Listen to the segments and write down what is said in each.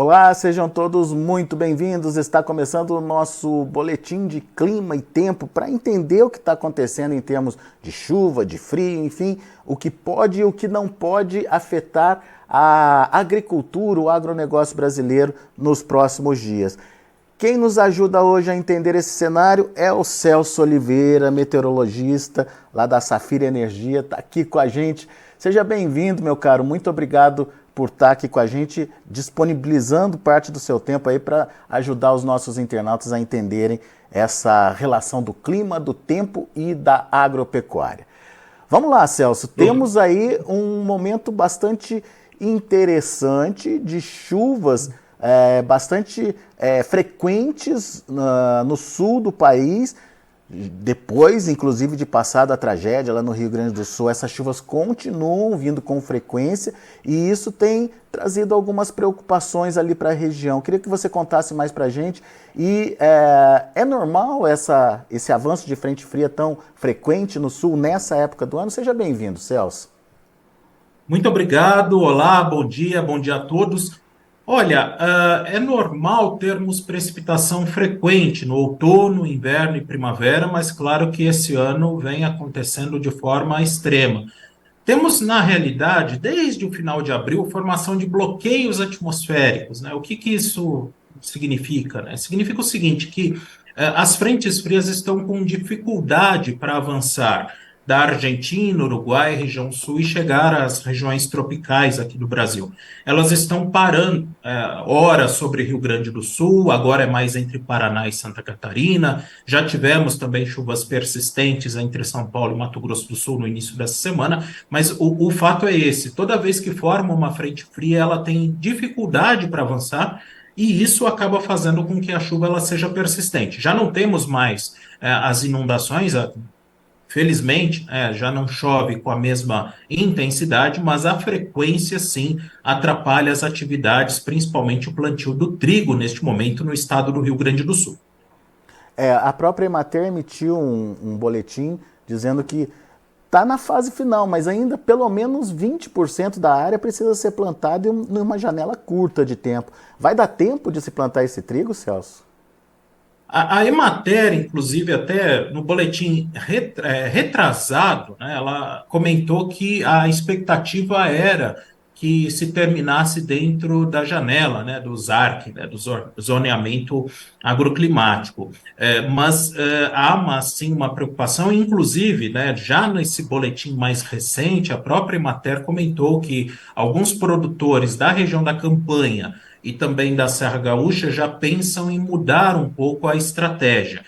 Olá, sejam todos muito bem-vindos. Está começando o nosso boletim de clima e tempo para entender o que está acontecendo em termos de chuva, de frio, enfim, o que pode e o que não pode afetar a agricultura, o agronegócio brasileiro nos próximos dias. Quem nos ajuda hoje a entender esse cenário é o Celso Oliveira, meteorologista lá da Safira Energia, está aqui com a gente. Seja bem-vindo, meu caro. Muito obrigado por estar aqui com a gente, disponibilizando parte do seu tempo aí para ajudar os nossos internautas a entenderem essa relação do clima, do tempo e da agropecuária. Vamos lá, Celso. Temos aí um momento bastante interessante de chuvas bastante frequentes no sul do país. Depois, inclusive, de passar a tragédia lá no Rio Grande do Sul, essas chuvas continuam vindo com frequência e isso tem trazido algumas preocupações ali para a região. Queria que você contasse mais para a gente. E é normal esse avanço de frente fria tão frequente no sul nessa época do ano? Seja bem-vindo, Celso. Muito obrigado, olá, bom dia a todos. Olha, é normal termos precipitação frequente no outono, inverno e primavera, mas claro que esse ano vem acontecendo de forma extrema. Temos, na realidade, desde o final de abril, formação de bloqueios atmosféricos, né? O que isso significa, né? Significa o seguinte, que as frentes frias estão com dificuldade para avançar da Argentina, Uruguai, região sul e chegar às regiões tropicais aqui do Brasil. Elas estão parando, ora sobre Rio Grande do Sul, agora é mais entre Paraná e Santa Catarina. Já tivemos também chuvas persistentes entre São Paulo e Mato Grosso do Sul no início dessa semana, mas o fato é esse: toda vez que forma uma frente fria, ela tem dificuldade para avançar, e isso acaba fazendo com que a chuva ela seja persistente. Já não temos mais as inundações. Felizmente, já não chove com a mesma intensidade, mas a frequência, sim, atrapalha as atividades, principalmente o plantio do trigo, neste momento, no estado do Rio Grande do Sul. A própria Emater emitiu um boletim dizendo que está na fase final, mas ainda pelo menos 20% da área precisa ser plantada em uma janela curta de tempo. Vai dar tempo de se plantar esse trigo, Celso? A Emater, inclusive, até no boletim retrasado, né, ela comentou que a expectativa era que se terminasse dentro da janela, né, do ZARC, né, do zoneamento agroclimático. Mas há, sim, uma preocupação, inclusive, né, já nesse boletim mais recente, a própria Emater comentou que alguns produtores da região da Campanha e também da Serra Gaúcha já pensam em mudar um pouco a estratégia.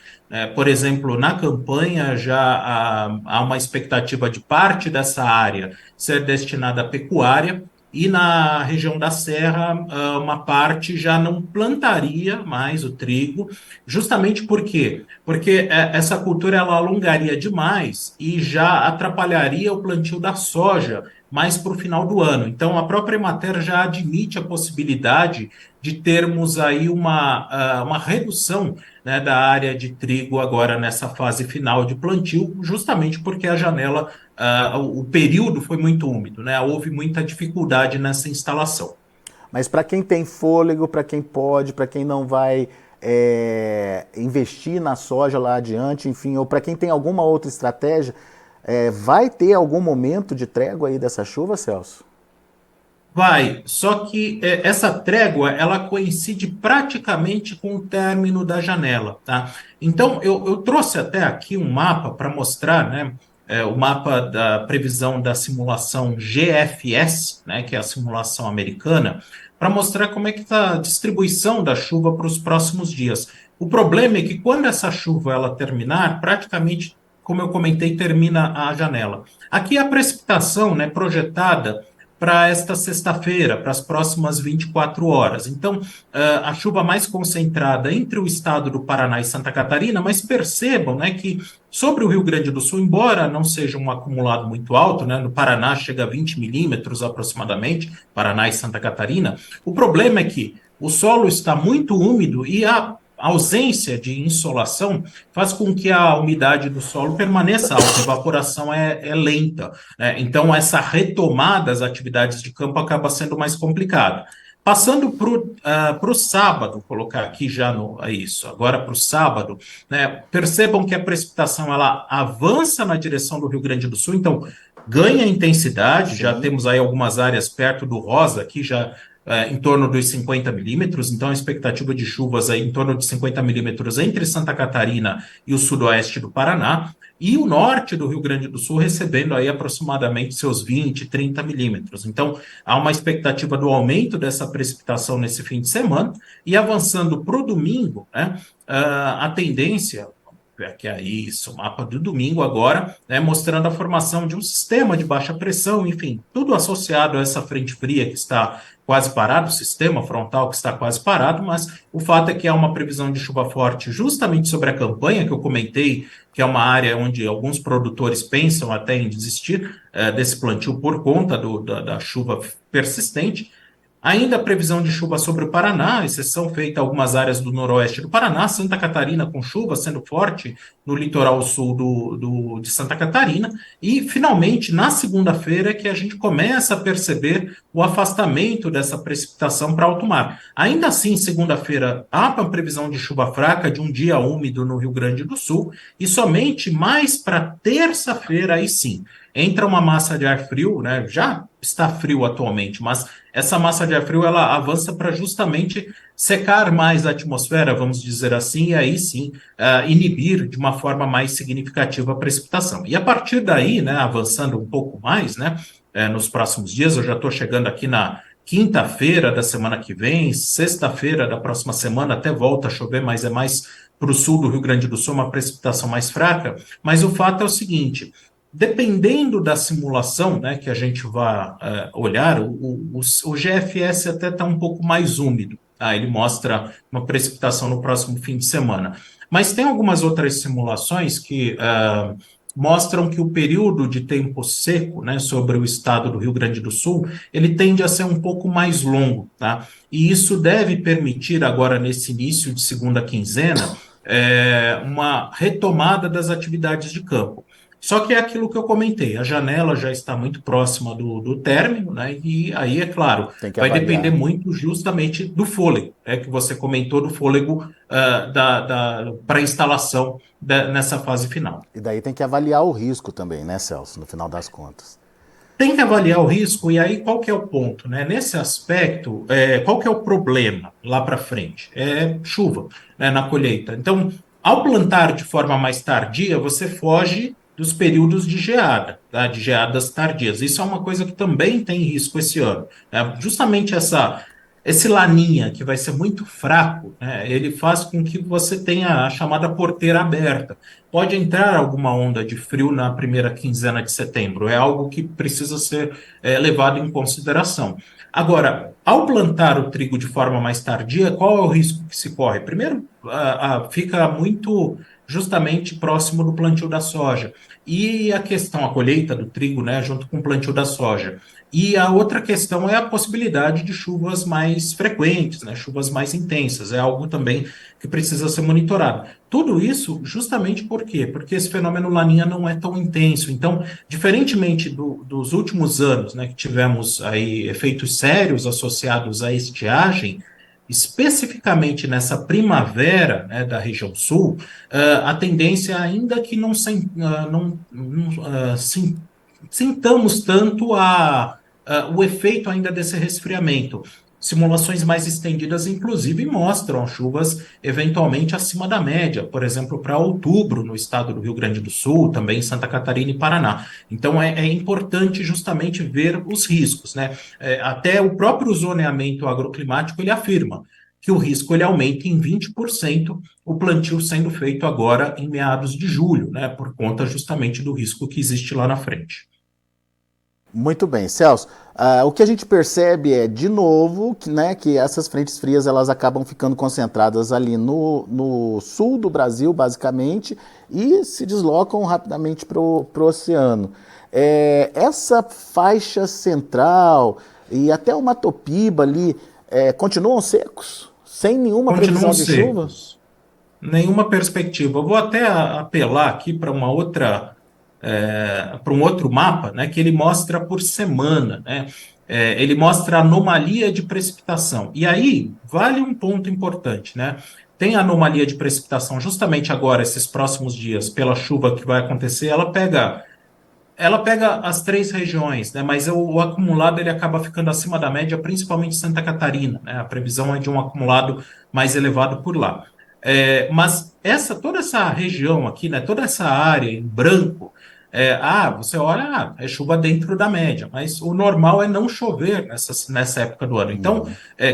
Por exemplo, na campanha já há uma expectativa de parte dessa área ser destinada à pecuária, e na região da Serra, uma parte já não plantaria mais o trigo, justamente por quê? Porque essa cultura ela alongaria demais e já atrapalharia o plantio da soja mais para o final do ano. Então, a própria Emater já admite a possibilidade de termos aí uma redução, né, da área de trigo agora nessa fase final de plantio, justamente porque a janela, o período foi muito úmido, né? Houve muita dificuldade nessa instalação. Mas para quem tem fôlego, para quem pode, para quem não vai investir na soja lá adiante, enfim, ou para quem tem alguma outra estratégia, vai ter algum momento de trégua aí dessa chuva, Celso? Vai, só que essa trégua, ela coincide praticamente com o término da janela, tá? Então, eu trouxe até aqui um mapa para mostrar, né, o mapa da previsão da simulação GFS, né, que é a simulação americana, para mostrar como é que está a distribuição da chuva para os próximos dias. O problema é que quando essa chuva ela terminar, praticamente, como eu comentei, termina a janela. Aqui a precipitação, né, projetada para esta sexta-feira, para as próximas 24 horas. Então, a chuva mais concentrada entre o estado do Paraná e Santa Catarina, mas percebam, né, que sobre o Rio Grande do Sul, embora não seja um acumulado muito alto, né, no Paraná chega a 20 milímetros aproximadamente, Paraná e Santa Catarina, o problema é que o solo está muito úmido e a ausência de insolação faz com que a umidade do solo permaneça alta, a evaporação é lenta, né? Então, essa retomada das atividades de campo acaba sendo mais complicada. Passando para o sábado, vou colocar aqui já isso, agora para o sábado, né, percebam que a precipitação ela avança na direção do Rio Grande do Sul, então ganha intensidade, já Sim. temos aí algumas áreas perto do rosa, aqui já em torno dos 50 milímetros, então a expectativa de chuvas aí em torno de 50 milímetros entre Santa Catarina e o sudoeste do Paraná, e o norte do Rio Grande do Sul recebendo aí aproximadamente seus 20, 30 milímetros. Então, há uma expectativa do aumento dessa precipitação nesse fim de semana, e avançando para o domingo, né, a tendência, que é isso, o mapa do domingo agora, né, mostrando a formação de um sistema de baixa pressão, enfim, tudo associado a essa frente fria que está quase parado, o sistema frontal que está quase parado, mas o fato é que há uma previsão de chuva forte justamente sobre a campanha que eu comentei, que é uma área onde alguns produtores pensam até em desistir desse plantio por conta da chuva persistente. Ainda a previsão de chuva sobre o Paraná, exceção feita a algumas áreas do noroeste do Paraná, Santa Catarina com chuva sendo forte no litoral sul de Santa Catarina, e finalmente na segunda-feira é que a gente começa a perceber o afastamento dessa precipitação para alto mar. Ainda assim, segunda-feira há uma previsão de chuva fraca de um dia úmido no Rio Grande do Sul, e somente mais para terça-feira aí sim entra uma massa de ar frio, né? Já está frio atualmente, mas essa massa de ar frio ela avança para justamente secar mais a atmosfera, vamos dizer assim, e aí sim inibir de uma forma mais significativa a precipitação. E a partir daí, né, avançando um pouco mais, né, nos próximos dias, eu já estou chegando aqui na quinta-feira da semana que vem, sexta-feira da próxima semana, até volta a chover, mas é mais para o sul do Rio Grande do Sul, uma precipitação mais fraca. Mas o fato é o seguinte: dependendo da simulação, né, que a gente vai olhar, o GFS até está um pouco mais úmido. Tá? Ele mostra uma precipitação no próximo fim de semana. Mas tem algumas outras simulações que mostram que o período de tempo seco, né, sobre o estado do Rio Grande do Sul, ele tende a ser um pouco mais longo. Tá? E isso deve permitir, agora nesse início de segunda quinzena, uma retomada das atividades de campo. Só que é aquilo que eu comentei, a janela já está muito próxima do término, né? E aí, é claro, Tem que vai depender avaliar. muito justamente do fôlego, que você comentou do fôlego para instalação nessa fase final. E daí tem que avaliar o risco também, né, Celso, no final das contas. Tem que avaliar o risco, e aí qual que é o ponto, né? Nesse aspecto, qual que é o problema lá para frente? É chuva, né, na colheita. Então, ao plantar de forma mais tardia, você foge dos períodos de geada, tá? De geadas tardias. Isso é uma coisa que também tem risco esse ano, né? Justamente esse laninha, que vai ser muito fraco, né, ele faz com que você tenha a chamada porteira aberta. Pode entrar alguma onda de frio na primeira quinzena de setembro, é algo que precisa ser levado em consideração. Agora, ao plantar o trigo de forma mais tardia, qual é o risco que se corre? Primeiro, fica muito justamente próximo do plantio da soja. E a questão, a colheita do trigo, né, junto com o plantio da soja. E a outra questão é a possibilidade de chuvas mais frequentes, né, chuvas mais intensas. É algo também que precisa ser monitorado. Tudo isso justamente por quê? Porque esse fenômeno Laninha não é tão intenso. Então, diferentemente dos últimos anos, né, que tivemos aí efeitos sérios associados à estiagem, especificamente nessa primavera, né, da região sul, a tendência ainda que não sintamos tanto o efeito ainda desse resfriamento. Simulações mais estendidas, inclusive, mostram chuvas eventualmente acima da média, por exemplo, para outubro no estado do Rio Grande do Sul, também em Santa Catarina e Paraná. Então, é importante justamente ver os riscos, né? Até o próprio zoneamento agroclimático ele afirma que o risco ele aumenta em 20%, o plantio sendo feito agora em meados de julho, né? Por conta justamente do risco que existe lá na frente. Muito bem, Celso. O que a gente percebe é, de novo, que essas frentes frias elas acabam ficando concentradas ali no sul do Brasil, basicamente, e se deslocam rapidamente para o oceano. Essa faixa central e até o Mato Piba ali continuam secos, sem nenhuma Continuam previsão de chuva? secos, nenhuma perspectiva. Eu vou até apelar aqui para uma outra para um outro mapa, né, que ele mostra por semana, né? Ele mostra anomalia de precipitação. E aí, vale um ponto importante, né? Tem anomalia de precipitação justamente agora, esses próximos dias, pela chuva que vai acontecer, ela pega as três regiões, né? Mas o acumulado ele acaba ficando acima da média, principalmente Santa Catarina, né? A previsão é de um acumulado mais elevado por lá. Mas toda essa região aqui, né? Toda essa área em branco, você olha, é chuva dentro da média, mas o normal é não chover nessa época do ano. Então,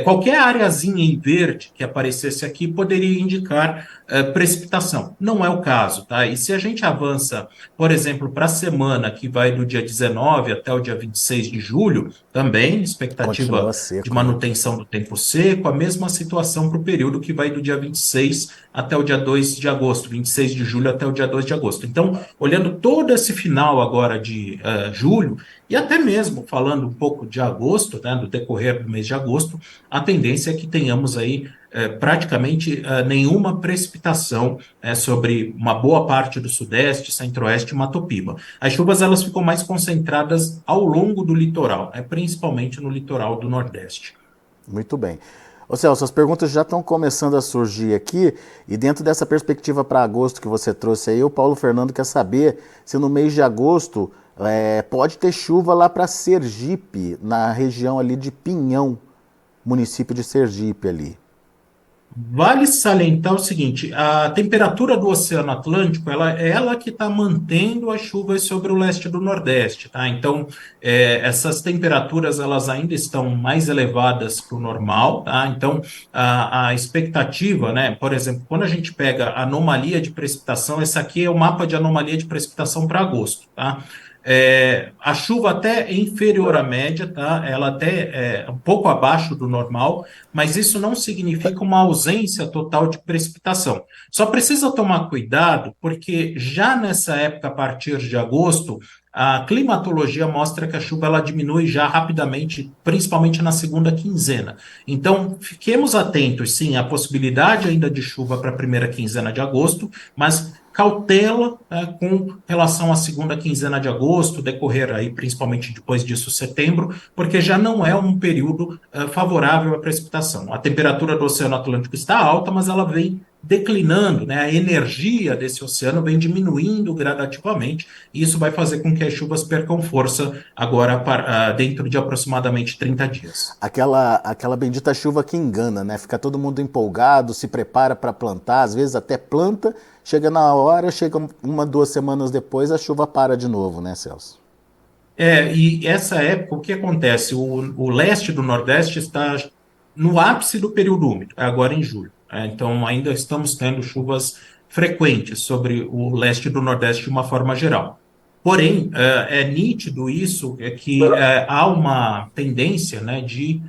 qualquer areazinha em verde que aparecesse aqui poderia indicar precipitação. Não é o caso, tá? E se a gente avança, por exemplo, para a semana que vai do dia 19 até o dia 26 de julho, também Continua expectativa de seco, né? manutenção do tempo seco, a mesma situação para o período que vai do dia 26 até o dia 2 de agosto, 26 de julho até o dia 2 de agosto. Então, olhando todo esse final agora de julho, e até mesmo falando um pouco de agosto, né, do decorrer do mês de agosto, a tendência é que tenhamos aí praticamente nenhuma precipitação sobre uma boa parte do Sudeste, Centro-Oeste e Mato Piba. As chuvas elas ficam mais concentradas ao longo do litoral, principalmente no litoral do Nordeste. Muito bem. Ô Celso, as perguntas já estão começando a surgir aqui, e dentro dessa perspectiva para agosto que você trouxe aí, o Paulo Fernando quer saber se no mês de agosto pode ter chuva lá para Sergipe, na região ali de Pinhão, município de Sergipe ali. Vale salientar o seguinte: a temperatura do Oceano Atlântico, ela que está mantendo as chuvas sobre o leste do Nordeste, tá? Então, essas temperaturas elas ainda estão mais elevadas que o normal, tá? Então, a expectativa, né? Por exemplo, quando a gente pega a anomalia de precipitação, esse aqui é o mapa de anomalia de precipitação para agosto, tá? A chuva até é inferior à média, tá? Ela até é um pouco abaixo do normal, mas isso não significa uma ausência total de precipitação. Só precisa tomar cuidado, porque já nessa época, a partir de agosto, a climatologia mostra que a chuva ela diminui já rapidamente, principalmente na segunda quinzena. Então, fiquemos atentos, sim, à possibilidade ainda de chuva para a primeira quinzena de agosto, mas cautela com relação à segunda quinzena de agosto, decorrer aí principalmente depois disso setembro, porque já não é um período favorável à precipitação. A temperatura do Oceano Atlântico está alta, mas ela vem declinando, né? A energia desse oceano vem diminuindo gradativamente, e isso vai fazer com que as chuvas percam força agora dentro de aproximadamente 30 dias. Aquela bendita chuva que engana, né? Fica todo mundo empolgado, se prepara para plantar, às vezes até planta, chega na hora, chega uma, 2 semanas depois, a chuva para de novo, né, Celso? E essa época, o que acontece? O leste do Nordeste está no ápice do período úmido, agora em julho. Então, ainda estamos tendo chuvas frequentes sobre o leste do Nordeste de uma forma geral. Porém, é nítido isso, é que há uma tendência, né, de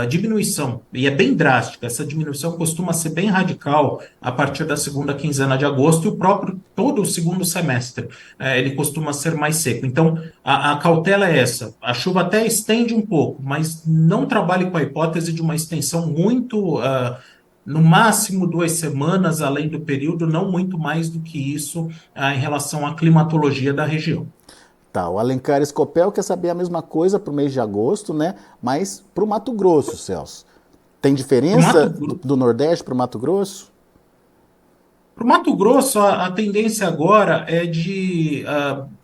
diminuição, e é bem drástica. Essa diminuição costuma ser bem radical a partir da segunda quinzena de agosto, e o próprio todo o segundo semestre ele costuma ser mais seco. Então, a cautela é essa: a chuva até estende um pouco, mas não trabalhe com a hipótese de uma extensão muito no máximo 2 semanas, além do período, não muito mais do que isso em relação à climatologia da região. Tá, o Alencar Escopel quer saber a mesma coisa para o mês de agosto, né? Mas para o Mato Grosso, Celso. Tem Para o diferença Mato, do Nordeste para o Mato Grosso? pro Mato Grosso, a tendência agora é de.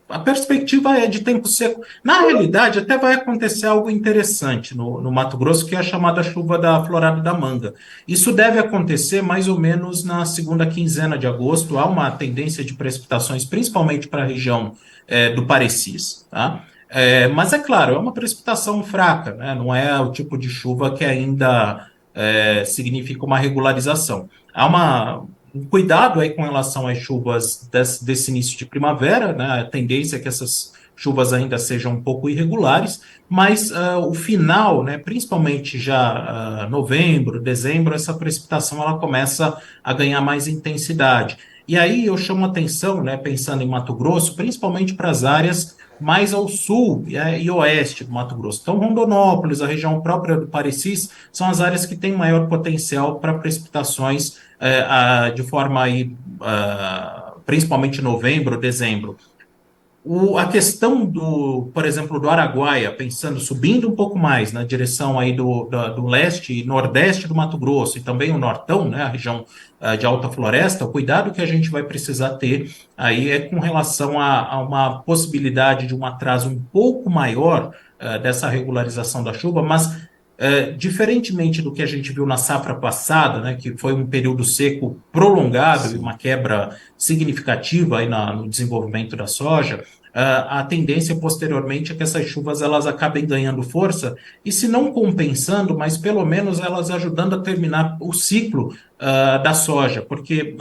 A perspectiva é de tempo seco. Na realidade, até vai acontecer algo interessante no Mato Grosso, que é a chamada chuva da Florada da Manga. Isso deve acontecer mais ou menos na segunda quinzena de agosto. Há uma tendência de precipitações, principalmente para a região do Parecis, tá? Mas é claro, é uma precipitação fraca, né? Não é o tipo de chuva que ainda significa uma regularização. Há um cuidado aí com relação às chuvas desse início de primavera, né? A tendência é que essas chuvas ainda sejam um pouco irregulares, mas o final, né, principalmente já novembro, dezembro, essa precipitação ela começa a ganhar mais intensidade. E aí eu chamo atenção, né, pensando em Mato Grosso, principalmente para as áreas mais ao sul e oeste do Mato Grosso. Então, Rondonópolis, a região própria do Parecis, são as áreas que têm maior potencial para precipitações de forma aí, principalmente novembro, dezembro. A questão por exemplo, do Araguaia, pensando, subindo um pouco mais na direção aí do leste e nordeste do Mato Grosso, e também o Nortão, né, a região de alta floresta, o cuidado que a gente vai precisar ter aí é com relação a uma possibilidade de um atraso um pouco maior dessa regularização da chuva, mas diferentemente do que a gente viu na safra passada, né, que foi um período seco prolongado e Sim. uma quebra significativa aí no desenvolvimento da soja, a tendência posteriormente é que essas chuvas elas acabem ganhando força e se não compensando, mas pelo menos elas ajudando a terminar o ciclo da soja, porque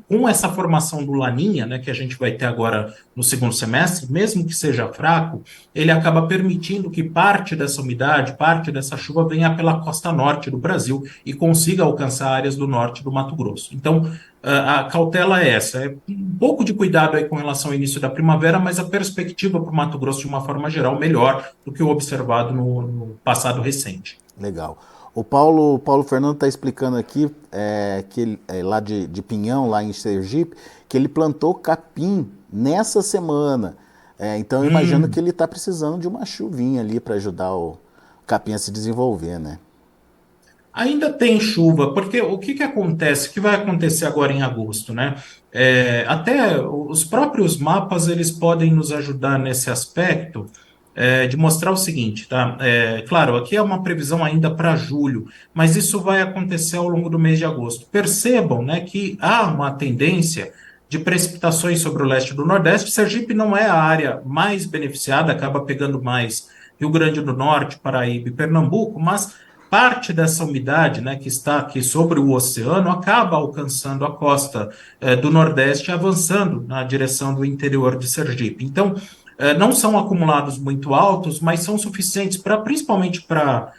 com essa formação do Laninha, né, que a gente vai ter agora no segundo semestre, mesmo que seja fraco, ele acaba permitindo que parte dessa umidade, parte dessa chuva venha pela costa norte do Brasil e consiga alcançar áreas do norte do Mato Grosso. Então, a cautela é essa, é um pouco de cuidado aí com relação ao início da primavera, mas a perspectiva para o Mato Grosso, de uma forma geral, melhor do que o observado no passado recente. Legal. O Paulo Fernando está explicando aqui que lá de Pinhão, lá em Sergipe, que ele plantou capim nessa semana. Então eu imagino que ele está precisando de uma chuvinha ali para ajudar o capim a se desenvolver, né? Ainda tem chuva, porque o que acontece? O que vai acontecer agora em agosto, né? Até os próprios mapas eles podem nos ajudar nesse aspecto, de mostrar o seguinte, tá? Claro, aqui é uma previsão ainda para julho, mas isso vai acontecer ao longo do mês de agosto. Percebam, né, que há uma tendência de precipitações sobre o leste do Nordeste. Sergipe não é a área mais beneficiada, acaba pegando mais Rio Grande do Norte, Paraíba e Pernambuco, mas parte dessa umidade, né, que está aqui sobre o oceano acaba alcançando a costa do Nordeste, avançando na direção do interior de Sergipe. Então, não são acumulados muito altos, mas são suficientes para, principalmente para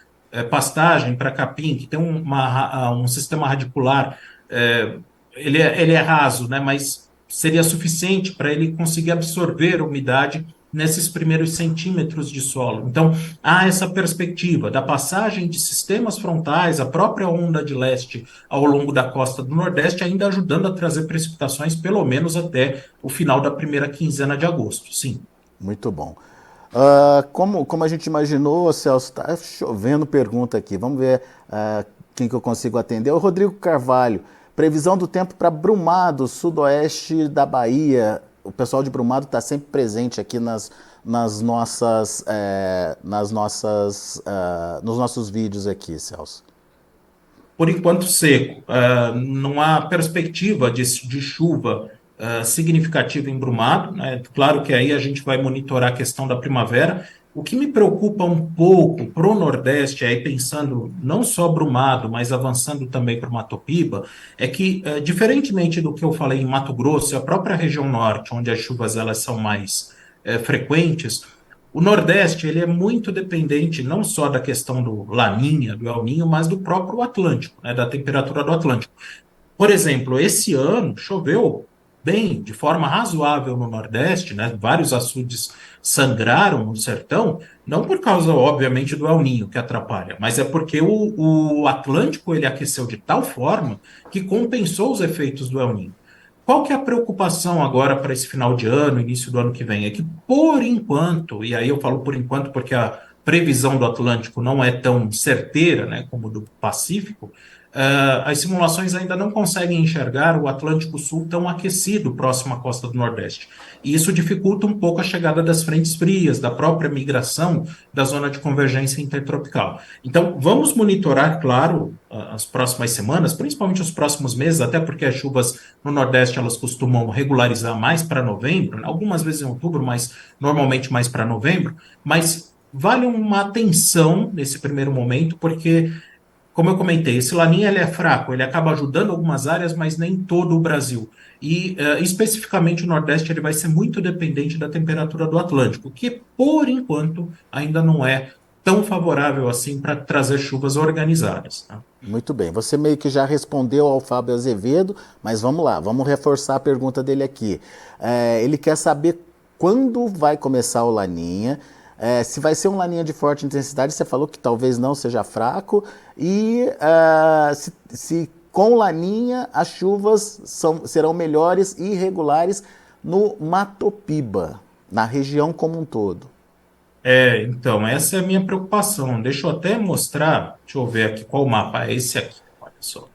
pastagem, para capim, que tem um sistema radicular, ele é raso, né, mas seria suficiente para ele conseguir absorver a umidade nesses primeiros centímetros de solo. Então, há essa perspectiva da passagem de sistemas frontais, a própria onda de leste ao longo da costa do Nordeste, ainda ajudando a trazer precipitações, pelo menos até o final da primeira quinzena de agosto. Sim. Muito bom. Como a gente imaginou, Celso, está chovendo pergunta aqui. Vamos ver quem que eu consigo atender. O Rodrigo Carvalho. Previsão do tempo para Brumado, sudoeste da Bahia. O pessoal de Brumado está sempre presente aqui nos nossos vídeos aqui, Celso. Por enquanto, seco. Não há perspectiva de chuva significativa em Brumado, né? Claro que aí a gente vai monitorar a questão da primavera. O que me preocupa um pouco para o Nordeste, aí pensando não só Brumado, mas avançando também para o Mato Piba, é que, diferentemente do que eu falei em Mato Grosso, a própria região norte, onde as chuvas elas são mais frequentes, o Nordeste ele é muito dependente não só da questão do Laninha, do El Ninho, mas do próprio Atlântico, né, da temperatura do Atlântico. Por exemplo, esse ano choveu bem, de forma razoável no Nordeste, né? Vários açudes sangraram no sertão, não por causa, obviamente, do El Ninho que atrapalha, mas é porque o Atlântico ele aqueceu de tal forma que compensou os efeitos do El Ninho. Qual que é a preocupação agora para esse final de ano, início do ano que vem? É que, por enquanto, e aí eu falo por enquanto porque a previsão do Atlântico não é tão certeira, né, como do Pacífico, as simulações ainda não conseguem enxergar o Atlântico Sul tão aquecido próximo à costa do Nordeste. E isso dificulta um pouco a chegada das frentes frias, da própria migração da zona de convergência intertropical. Então, vamos monitorar, claro, as próximas semanas, principalmente os próximos meses, até porque as chuvas no Nordeste elas costumam regularizar mais para novembro, né? Algumas vezes em outubro, mas normalmente mais para novembro. Mas vale uma atenção nesse primeiro momento, porque como eu comentei, esse Laninha ele é fraco, ele acaba ajudando algumas áreas, mas nem todo o Brasil. E especificamente o Nordeste ele vai ser muito dependente da temperatura do Atlântico, que por enquanto ainda não é tão favorável assim para trazer chuvas organizadas. Tá? Muito bem, você meio que já respondeu ao Fábio Azevedo, mas vamos lá, vamos reforçar a pergunta dele aqui. Ele quer saber quando vai começar o Laninha, se vai ser um Laninha de forte intensidade, você falou que talvez não seja fraco, e se com Laninha as chuvas serão melhores e irregulares no Mato Piba. na região como um todo. Então, essa é a minha preocupação. Deixa eu até mostrar, deixa eu ver aqui qual mapa é esse aqui, olha só.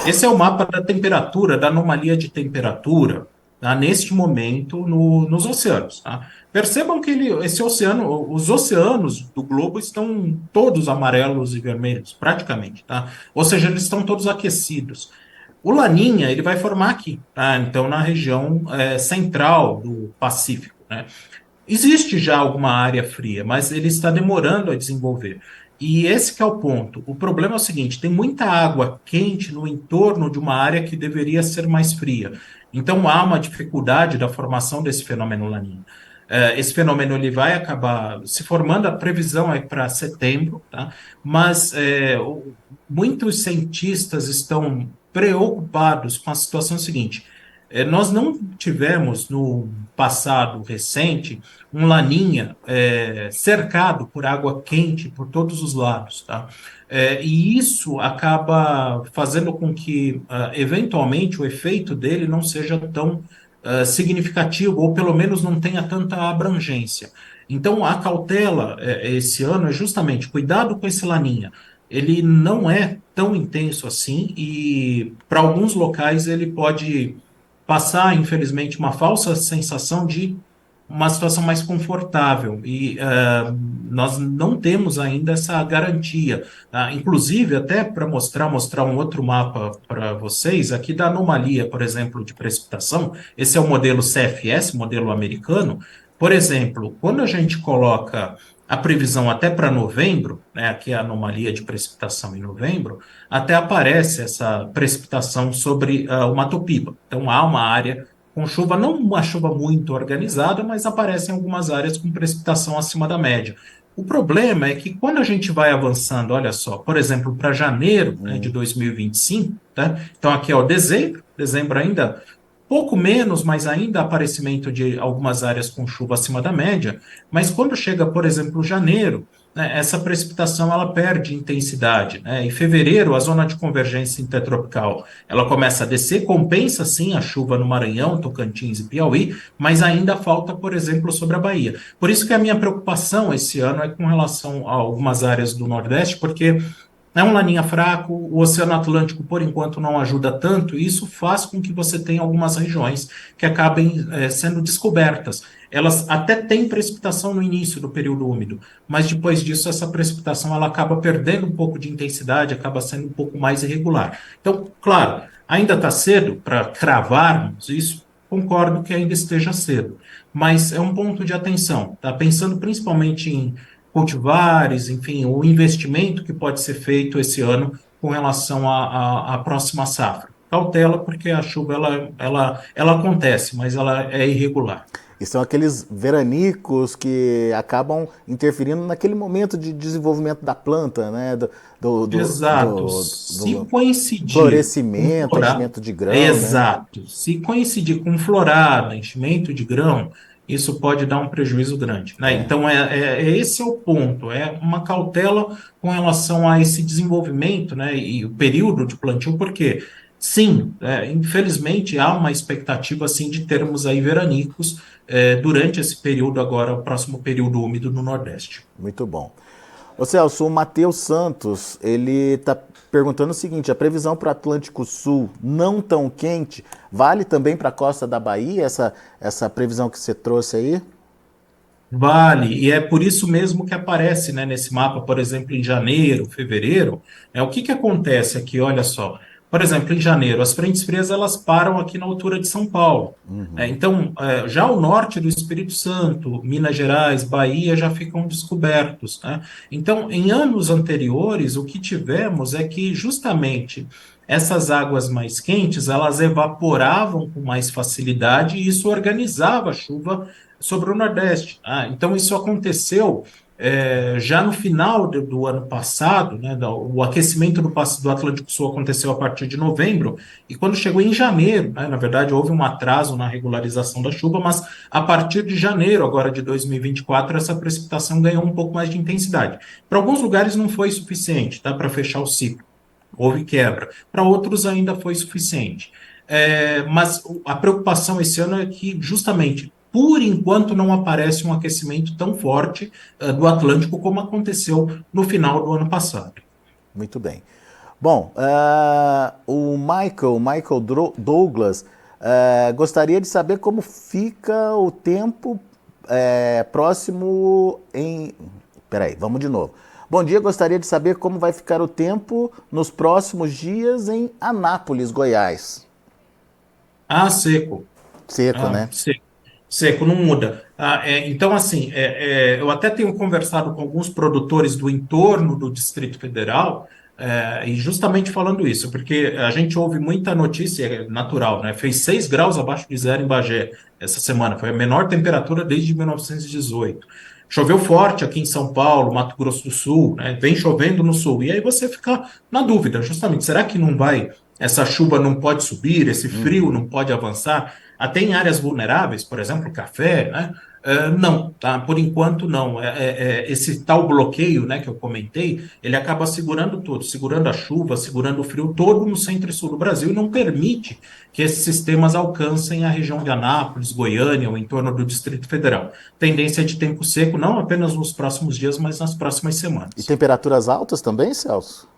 Esse é o mapa da temperatura, da anomalia de temperatura, tá, neste momento nos oceanos. Tá? Percebam que esse oceano, os oceanos do globo estão todos amarelos e vermelhos, praticamente. Tá? Ou seja, eles estão todos aquecidos. O Laninha, ele vai formar aqui, tá? Então, na região central do Pacífico, né? Existe já alguma área fria, mas ele está demorando a desenvolver. E esse que é o ponto. O problema é o seguinte: tem muita água quente no entorno de uma área que deveria ser mais fria. Então há uma dificuldade da formação desse fenômeno laninha. Esse fenômeno ele vai acabar se formando, a previsão é para setembro, tá? Mas muitos cientistas estão preocupados com a situação seguinte: nós não tivemos no passado recente um laninha cercado por água quente por todos os lados, tá? E isso acaba fazendo com que, eventualmente, o efeito dele não seja tão significativo, ou pelo menos não tenha tanta abrangência. Então, a cautela esse ano é justamente cuidado com esse laninha. Ele não é tão intenso assim, e para alguns locais ele pode passar, infelizmente, uma falsa sensação de uma situação mais confortável. E nós não temos ainda essa garantia. Tá? Inclusive, até para mostrar um outro mapa para vocês, aqui da anomalia, por exemplo, de precipitação, esse é o modelo CFS, modelo americano. Por exemplo, quando a gente coloca a previsão até para novembro, né, aqui é a anomalia de precipitação em novembro, até aparece essa precipitação sobre o Mato Piba. Então, há uma área com chuva, não uma chuva muito organizada, mas aparecem algumas áreas com precipitação acima da média. O problema é que quando a gente vai avançando, olha só, por exemplo, para janeiro, né, de 2025, tá? Então aqui é o dezembro ainda pouco menos, mas ainda aparecimento de algumas áreas com chuva acima da média. Mas quando chega, por exemplo, janeiro, né, essa precipitação ela perde intensidade, né? Em fevereiro, a zona de convergência intertropical ela começa a descer, compensa sim a chuva no Maranhão, Tocantins e Piauí, mas ainda falta, por exemplo, sobre a Bahia. Por isso que a minha preocupação esse ano é com relação a algumas áreas do Nordeste, porque é um laninha fraco, o Oceano Atlântico, por enquanto, não ajuda tanto, e isso faz com que você tenha algumas regiões que acabem sendo descobertas. Elas até têm precipitação no início do período úmido, mas depois disso, essa precipitação ela acaba perdendo um pouco de intensidade, acaba sendo um pouco mais irregular. Então, claro, ainda está cedo para cravarmos isso, concordo que ainda esteja cedo, mas é um ponto de atenção, tá? Pensando principalmente em cultivares, enfim, o investimento que pode ser feito esse ano com relação à próxima safra. Cautela, porque a chuva ela acontece, mas ela é irregular. E são aqueles veranicos que acabam interferindo naquele momento de desenvolvimento da planta, né? Exato. Se coincidir florescimento, enchimento de grão, exato. Né? Se coincidir com florada, enchimento de grão, isso pode dar um prejuízo grande, né? Então, esse é o ponto, é uma cautela com relação a esse desenvolvimento, né? E o período de plantio, porque sim, infelizmente há uma expectativa assim de termos aí veranicos durante esse período agora, o próximo período úmido no Nordeste. Muito bom. Ô Celso, o Matheus Santos, ele está perguntando o seguinte: a previsão para o Atlântico Sul não tão quente vale também para a costa da Bahia, essa previsão que você trouxe aí? Vale, e é por isso mesmo que aparece, né, nesse mapa, por exemplo, em janeiro, fevereiro, o que acontece aqui, olha só. Por exemplo, em janeiro, as frentes frias elas param aqui na altura de São Paulo. Então, já o norte do Espírito Santo, Minas Gerais, Bahia já ficam descobertos, né? Então, em anos anteriores, o que tivemos é que justamente essas águas mais quentes, elas evaporavam com mais facilidade e isso organizava a chuva sobre o Nordeste. Então, isso aconteceu já no final do ano passado, né, o aquecimento do Atlântico Sul aconteceu a partir de novembro, e quando chegou em janeiro, né, na verdade, houve um atraso na regularização da chuva, mas a partir de janeiro, agora de 2024, essa precipitação ganhou um pouco mais de intensidade. Para alguns lugares não foi suficiente, tá, para fechar o ciclo. Houve quebra. Para outros ainda foi suficiente. Mas a preocupação esse ano é que, justamente, por enquanto não aparece um aquecimento tão forte do Atlântico como aconteceu no final do ano passado. Muito bem. Bom, o Michael Douglas, gostaria de saber como fica o tempo próximo em... Peraí, vamos de novo. Bom dia, gostaria de saber como vai ficar o tempo nos próximos dias em Anápolis, Goiás. Seco. Seco, né? Seco. Seco, não muda. Então, assim, eu até tenho conversado com alguns produtores do entorno do Distrito Federal, e justamente falando isso, porque a gente ouve muita notícia, é natural, né? Fez 6 graus abaixo de zero em Bagé essa semana, foi a menor temperatura desde 1918. Choveu forte aqui em São Paulo, Mato Grosso do Sul, né? Vem chovendo no sul. E aí você fica na dúvida, justamente, será que não vai, essa chuva não pode subir, esse frio não pode avançar? Até em áreas vulneráveis, por exemplo, café, né? Não, tá? Por enquanto não. Esse tal bloqueio, né, que eu comentei, ele acaba segurando tudo, segurando a chuva, segurando o frio todo no centro e sul do Brasil e não permite que esses sistemas alcancem a região de Anápolis, Goiânia, ou em torno do Distrito Federal. Tendência de tempo seco, não apenas nos próximos dias, mas nas próximas E semanas. temperaturas altas também, Celso?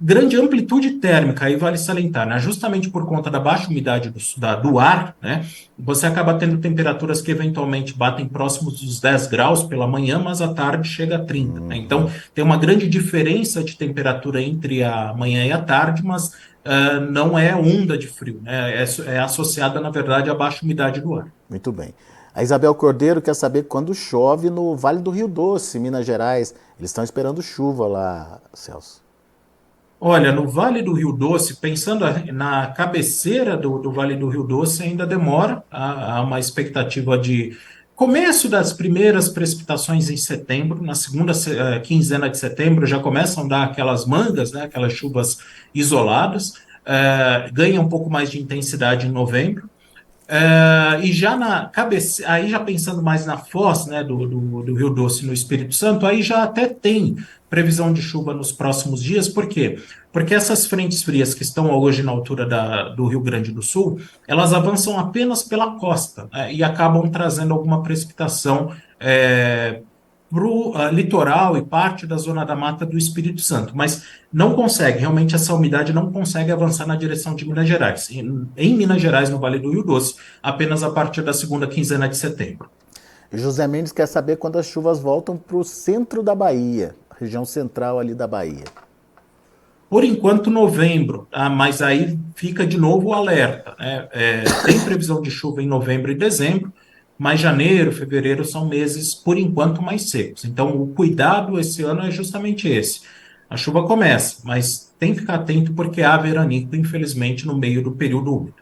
Grande amplitude térmica, aí vale salientar, né? Justamente por conta da baixa umidade do ar, né? Você acaba tendo temperaturas que eventualmente batem próximos dos 10 graus pela manhã, mas à tarde chega a 30, né? Então, tem uma grande diferença de temperatura entre a manhã e a tarde, mas não é onda de frio, né? É associada, na verdade, à baixa umidade do ar. Muito bem. A Isabel Cordeiro quer saber quando chove no Vale do Rio Doce, Minas Gerais. Eles estão esperando chuva lá, Celso. Olha, no Vale do Rio Doce, pensando na cabeceira do Vale do Rio Doce, ainda demora. Há uma expectativa de começo das primeiras precipitações em setembro. Na segunda quinzena de setembro já começam a dar aquelas mangas, né, aquelas chuvas isoladas. Ganha um pouco mais de intensidade em novembro. E já na cabeça, aí já pensando mais na foz, né, do Rio Doce no Espírito Santo, aí já até tem previsão de chuva nos próximos dias. Por quê? Porque essas frentes frias que estão hoje na altura do Rio Grande do Sul, elas avançam apenas pela costa, né, e acabam trazendo alguma precipitação para o litoral e parte da zona da mata do Espírito Santo, mas não consegue, realmente essa umidade não consegue avançar na direção de Minas Gerais. Em Minas Gerais, no Vale do Rio Doce, apenas a partir da segunda quinzena de setembro. E José Mendes quer saber quando as chuvas voltam para o centro da Bahia, região central ali da Bahia. Por enquanto, novembro, tá? Mas aí fica de novo o alerta, né? Tem previsão de chuva em novembro e dezembro, mas janeiro, fevereiro são meses, por enquanto, mais secos. Então, o cuidado esse ano é justamente esse. A chuva começa, mas tem que ficar atento porque há veranico, infelizmente, no meio do período úmido.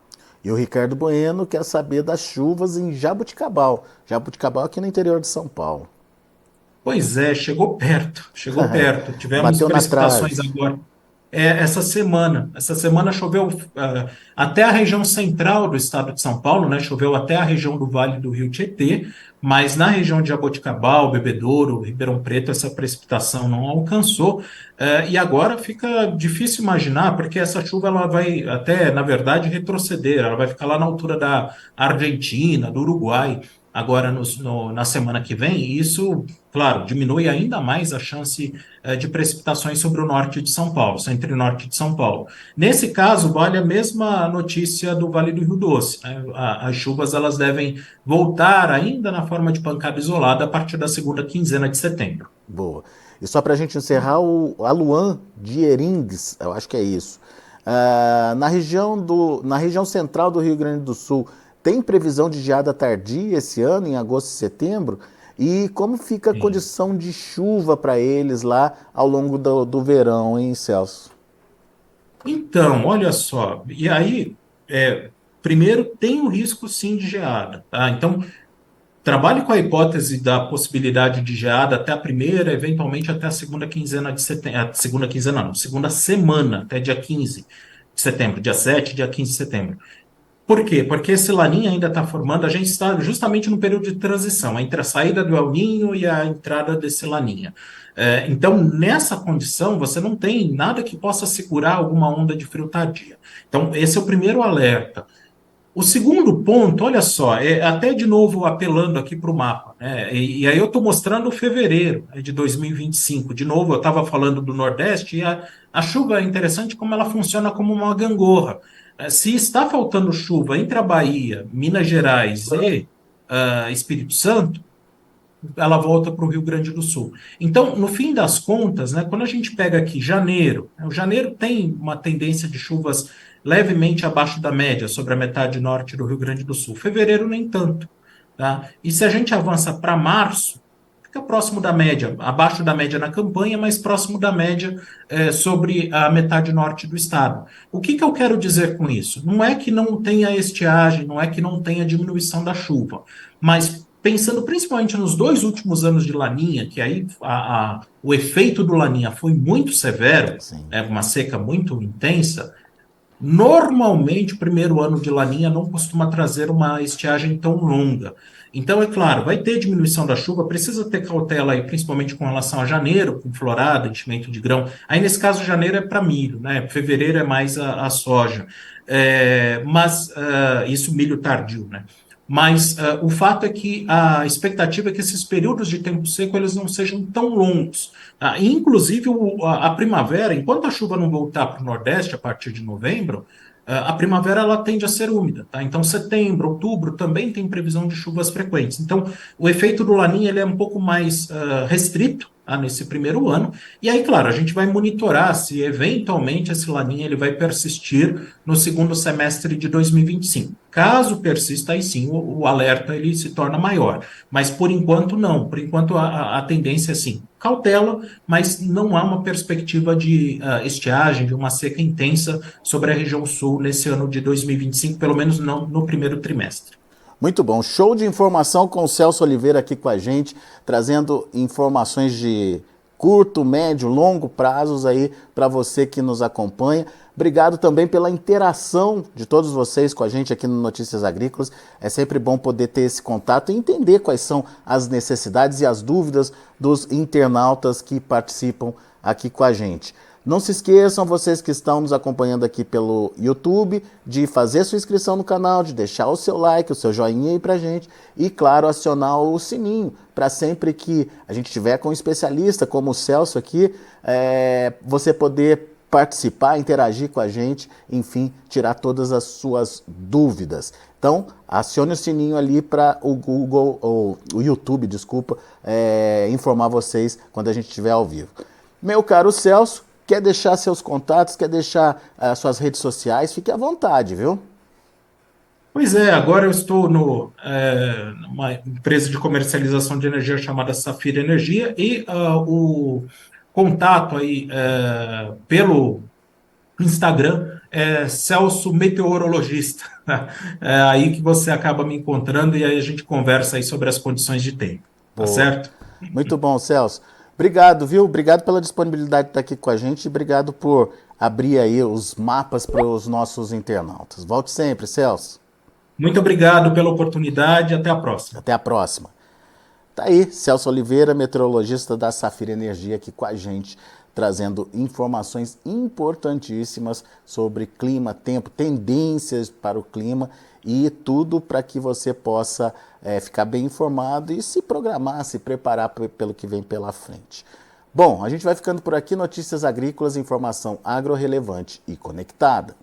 E o Ricardo Bueno quer saber das chuvas em Jabuticabal. Jabuticabal aqui no interior de São Paulo. Pois é, chegou perto, chegou perto. Tivemos Bateu na precipitações trave. agora. Essa semana. Essa semana choveu até a região central do estado de São Paulo, né? Choveu até a região do Vale do Rio Tietê, mas na região de Jaboticabal, Bebedouro, Ribeirão Preto, essa precipitação não alcançou. E agora fica difícil imaginar, porque essa chuva ela vai até, na verdade, retroceder, ela vai ficar lá na altura da Argentina, do Uruguai, agora na semana que vem, e isso, claro, diminui ainda mais a chance de precipitações sobre o norte de São Paulo, centro e norte de São Paulo. Nesse caso, vale a mesma notícia do Vale do Rio Doce, né? As chuvas elas devem voltar ainda na forma de pancada isolada a partir da segunda quinzena de setembro. Boa. E só para a gente encerrar, a Luan de Eringues, eu acho que é isso. Na região central do Rio Grande do Sul, tem previsão de geada tardia esse ano, em agosto e setembro? E como fica a condição de chuva para eles lá ao longo do verão, hein, Celso? Então, olha só, e aí, primeiro tem o risco sim de geada, tá? Então, trabalhe com a hipótese da possibilidade de geada até a primeira, eventualmente até a segunda quinzena de setembro, segunda quinzena não, segunda semana, até dia 15 de setembro, dia 7, dia 15 de setembro. Por quê? Porque esse Laninha ainda está formando, a gente está justamente no período de transição, entre a saída do El Niño e a entrada desse Laninha. Então, nessa condição, você não tem nada que possa segurar alguma onda de frio tardia. Então, esse é o primeiro alerta. O segundo ponto, olha só, é até de novo apelando aqui para o mapa, né? E aí eu estou mostrando fevereiro, né, de 2025. De novo, eu estava falando do Nordeste e a chuva é interessante como ela funciona como uma gangorra. Se está faltando chuva entre a Bahia, Minas Gerais e Espírito Santo, ela volta para o Rio Grande do Sul. Então, no fim das contas, né, quando a gente pega aqui janeiro, né, o janeiro tem uma tendência de chuvas levemente abaixo da média sobre a metade norte do Rio Grande do Sul. Fevereiro, nem tanto. Tá? E se a gente avança para março, fica próximo da média, abaixo da média na campanha, mas próximo da média sobre a metade norte do estado. O que, que eu quero dizer com isso? Não é que não tenha estiagem, não é que não tenha diminuição da chuva, mas pensando principalmente nos 2 últimos anos de Laninha, que aí o efeito do Laninha foi muito severo, Sim. né, uma seca muito intensa. Normalmente, o primeiro ano de Laninha não costuma trazer uma estiagem tão longa. Então, é claro, vai ter diminuição da chuva, precisa ter cautela aí, principalmente com relação a janeiro, com florada, enchimento de grão. Aí, nesse caso, janeiro é para milho, né? Fevereiro é mais a soja. Isso, milho tardio, né? Mas o fato é que a expectativa é que esses períodos de tempo seco eles não sejam tão longos. Tá? Inclusive, a primavera, enquanto a chuva não voltar para o Nordeste a partir de novembro, a primavera ela tende a ser úmida. Tá? Então, setembro, outubro também tem previsão de chuvas frequentes. Então, o efeito do Laninha ele é um pouco mais restrito nesse primeiro ano. E aí, claro, a gente vai monitorar se eventualmente esse Laninha ele vai persistir no segundo semestre de 2025. Caso persista, aí sim o alerta ele se torna maior. Mas por enquanto não. Por enquanto a tendência é sim cautela, mas não há uma perspectiva de estiagem, de uma seca intensa sobre a região sul nesse ano de 2025, pelo menos não no primeiro trimestre. Muito bom. Show de informação com o Celso Oliveira aqui com a gente, trazendo informações de curto, médio, longo prazos aí para você que nos acompanha. Obrigado também pela interação de todos vocês com a gente aqui no Notícias Agrícolas. É sempre bom poder ter esse contato e entender quais são as necessidades e as dúvidas dos internautas que participam aqui com a gente. Não se esqueçam, vocês que estão nos acompanhando aqui pelo YouTube, de fazer sua inscrição no canal, de deixar o seu like, o seu joinha aí pra gente e, claro, acionar o sininho para sempre que a gente tiver com um especialista como o Celso aqui, você poder participar, interagir com a gente, enfim, tirar todas as suas dúvidas. Então, acione o sininho ali para o Google, ou o YouTube, desculpa, informar vocês quando a gente estiver ao vivo. Meu caro Celso, quer deixar seus contatos, quer deixar suas redes sociais, fique à vontade, viu? Pois é, agora eu estou numa empresa de comercialização de energia chamada Safira Energia e o contato aí pelo Instagram é Celso Meteorologista. É aí que você acaba me encontrando e aí a gente conversa aí sobre as condições de tempo, tá Boa. certo? Muito bom, Celso. Obrigado, viu? Obrigado pela disponibilidade de estar aqui com a gente e obrigado por abrir aí os mapas para os nossos internautas. Volte sempre, Celso. Muito obrigado pela oportunidade e até a próxima. Até a próxima. Tá aí, Celso Oliveira, meteorologista da Safira Energia, aqui com a gente, trazendo informações importantíssimas sobre clima, tempo, tendências para o clima e tudo para que você possa ficar bem informado e se programar, se preparar pelo que vem pela frente. Bom, a gente vai ficando por aqui, Notícias Agrícolas, informação agro relevante e conectada.